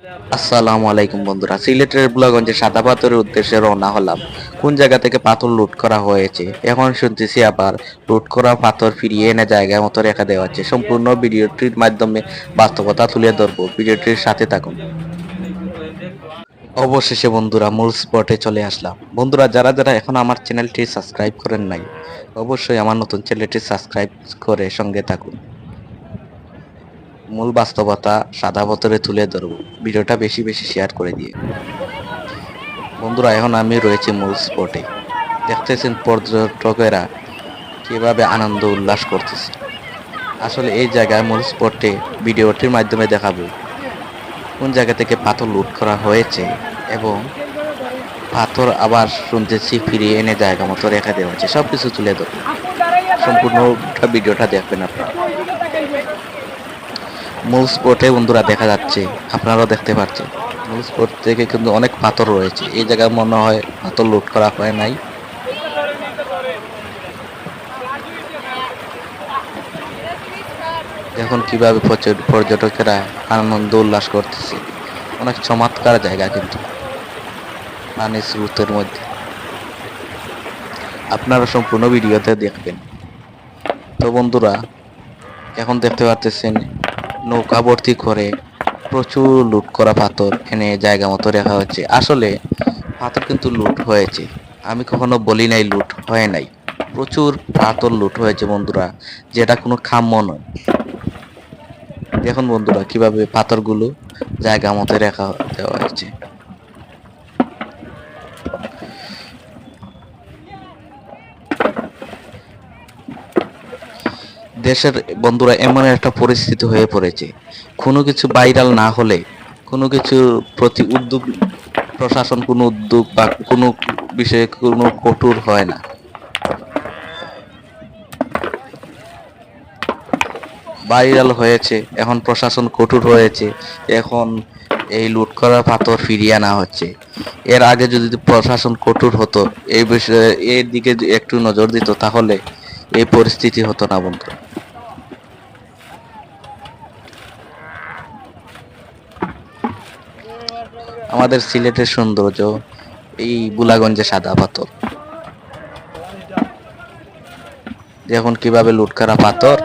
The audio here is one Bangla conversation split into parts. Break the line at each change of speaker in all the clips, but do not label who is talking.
আসসালামু আলাইকুম বন্ধুরা, সিলেটের বুলাগঞ্জে সাদা পাথরের উদ্দেশ্যে রওনা হলাম। কোন জায়গা থেকে পাথর লুট করা হয়েছে এখন শুনতেছি, আবার লুট করা পাথর ফিরিয়ে এনে জায়গা মতো রেখে দেওয়া হচ্ছে। সম্পূর্ণ ভিডিওটির মাধ্যমে বাস্তবতা তুলে ধরবো, ভিডিওটির সাথে থাকুন। অবশেষে বন্ধুরা মূল স্পটে চলে আসলাম। বন্ধুরা, যারা যারা এখন আমার চ্যানেলটি সাবস্ক্রাইব করেন নাই, অবশ্যই আমার নতুন চ্যানেলটি সাবস্ক্রাইব করে সঙ্গে থাকুন। মূল বাস্তবতা সাদা পাথরে তুলে ধরবো, ভিডিওটা বেশি বেশি শেয়ার করে দিয়ে। বন্ধুরা, এখন আমি রয়েছি মূল স্পটে। দেখতেছেন পর্যটকেরা কিভাবে আনন্দ উল্লাস করতেছে। আসলে এই জায়গায় মূল স্পটে ভিডিওটির মাধ্যমে দেখাবো কোন জায়গা থেকে পাথর লুট করা হয়েছে এবং পাথর আবার শুনতেছি ফিরিয়ে এনে জায়গা মতো রেখে দেওয়া হয়েছে। সবকিছু তুলে ধরবো, সম্পূর্ণ ভিডিওটা দেখবেন আপনারা। মূল স্পটে বন্ধুরা দেখা যাচ্ছে, আপনারাও দেখতে পাচ্ছেন, মূল স্পট থেকে কিন্তু অনেক পাথর রয়েছে। এই জায়গায় মনে হয় পাথর লুট করা হয় নাই। দেখুন কিভাবে পর্যটকেরা আনন্দ উল্লাস করতেছে। অনেক চমৎকার জায়গা, কিন্তু পানির স্রোতের মধ্যে। আপনারা সম্পূর্ণ ভিডিওতে দেখবেন। তো বন্ধুরা, এখন দেখতে পাচ্ছেন নৌকা ভর্তি করে প্রচুর লুট করা পাথর এনে জায়গা মতো রাখা হচ্ছে। আসলে পাথর কিন্তু লুট হয়েছে, আমি কখনো বলি নাই লুট হয় নাই। প্রচুর পাথর লুট হয়েছে বন্ধুরা, যেটা কোনো কাম্য নয়। দেখুন বন্ধুরা কিভাবে পাথরগুলো জায়গা মতো রাখা দেওয়া হয়েছে। দেশের বন্ধুরা এমন একটা পরিস্থিতি হয়ে পড়েছে, কোনো কিছু ভাইরাল না হলে, কোনো কিছুর প্রতি উদ্যোগ, প্রশাসন কোনো উদ্যোগ বা কোনো বিষয়ে কোনো কঠোর হয় না। ভাইরাল হয়েছে, এখন প্রশাসন কঠোর হয়েছে, এখন এই লুট করা পাথর ফিরিয়ে আনা হচ্ছে। এর আগে যদি প্রশাসন কঠোর হতো, এই বিষয়ে এর দিকে একটু নজর দিত, তাহলে এই পরিস্থিতি হতো না বন্ধু। আমাদের সিলেটের সৌন্দর্য এই বুলাগঞ্জে সাদা পাথর। দেখুন কিভাবে লুট করা পাথর।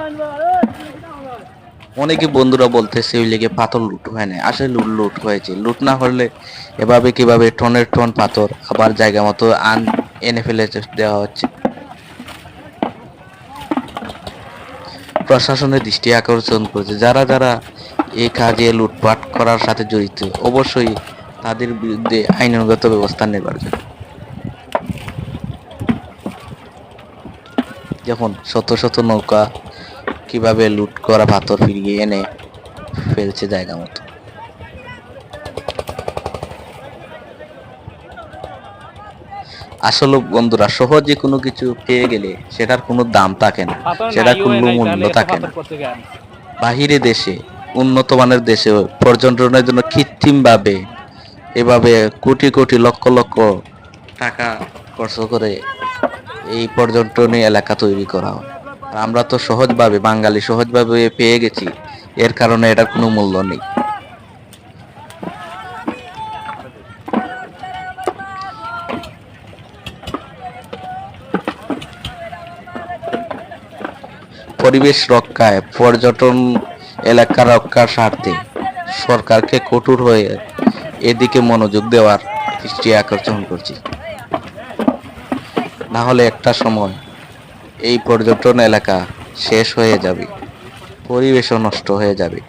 অনেকে বন্ধুরা বলতেছে ওই লেগে পাথর লুট হয় না, আসলে লুট হয়েছে। লুট না হলে এভাবে কিভাবে টনের টন পাথর আবার জায়গা মতো এনে ফেলে দেওয়া হচ্ছে। প্রশাসনের দৃষ্টি আকর্ষণ করেছে, যারা যারা এই কাজে লুটপাট করার সাথে জড়িত, অবশ্যই তাদের বিরুদ্ধে আইনগত ব্যবস্থা নেবার জন্য। যখন শত শত নৌকা কিভাবে লুট করা পাথর ফিরিয়ে এনে ফেলছে জায়গা মতো। আসলে বন্ধুরা, সহজে কোনো কিছু পেয়ে গেলে সেটার কোনো দাম থাকে না, সেটার কোনো মূল্য থাকে না। বাহিরে দেশে, উন্নত মানের দেশে পর্যটনের জন্য কৃত্রিম ভাবে এভাবে কোটি কোটি লক্ষ লক্ষ টাকা খরচ করে এই পর্যটনী এলাকা তৈরি করা হয়। আমরা তো সহজভাবে, বাঙালি সহজভাবে পেয়ে গেছি, এর কারণে এটার কোনো মূল্য নেই। পরিবেশ রক্ষায়, পর্যটন এলাকা রক্ষার স্বার্থে সরকারকে কঠোর হয়ে এদিকে মনোযোগ দেওয়ার দৃষ্টি আকর্ষণ করছি। না হলে একটা সময় এই পর্যটন এলাকা শেষ হয়ে যাবে, পরিবেশও নষ্ট হয়ে যাবে।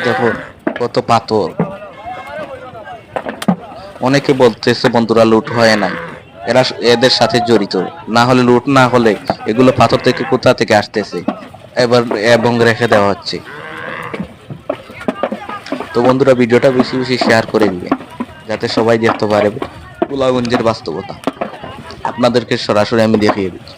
দেখো কত পাথর। অনেকে বলতেছে বন্ধুরা লুট হয় নাই, এরা এদের সাথে জড়িত। না হলে লুট না হলে এগুলো পাথর থেকে কোথা থেকে আসতেছে এবার এবং রেখে দেওয়া হচ্ছে। তো বন্ধুরা, ভিডিওটা বেশি বেশি শেয়ার করে দিবেন, যাতে সবাই দেখতে পারে গোলাগঞ্জের বাস্তবতা। আপনাদেরকে সরাসরি আমি দেখিয়ে দিচ্ছি।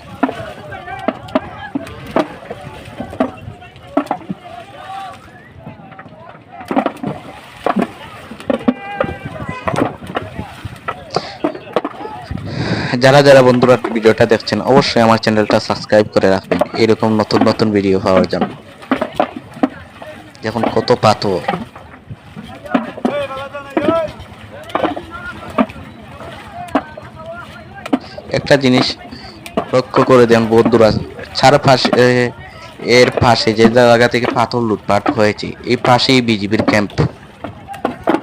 যারা যারা বন্ধুরা ভিডিওটা দেখছেন অবশ্যই আমার চ্যানেলটা সাবস্ক্রাইব করে রাখবেন এরকম নতুন নতুন ভিডিও পাওয়ার জন্য। দেখুন কত পাথর। একটা জিনিস লক্ষ্য করে দেন বন্ধুরা, চারপাশে এর পাশে যে জায়গা থেকে পাথর লুটপাট হয়েছে এই পাশেই বিজিবির ক্যাম্প,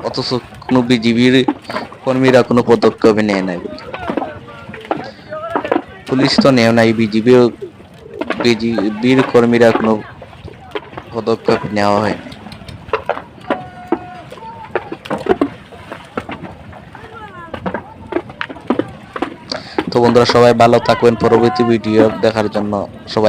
অথচ কোনো বিজিবির কর্মীরা কোনো পদক্ষেপ নেয় নাই। পুলিশ তো নেয় নাই, বিজিবির কর্মীরা কোনো পদক্ষেপ নেওয়া হয়নি। তো বন্ধুরা সবাই ভালো থাকবেন, পরবর্তী ভিডিও দেখার জন্য সবাই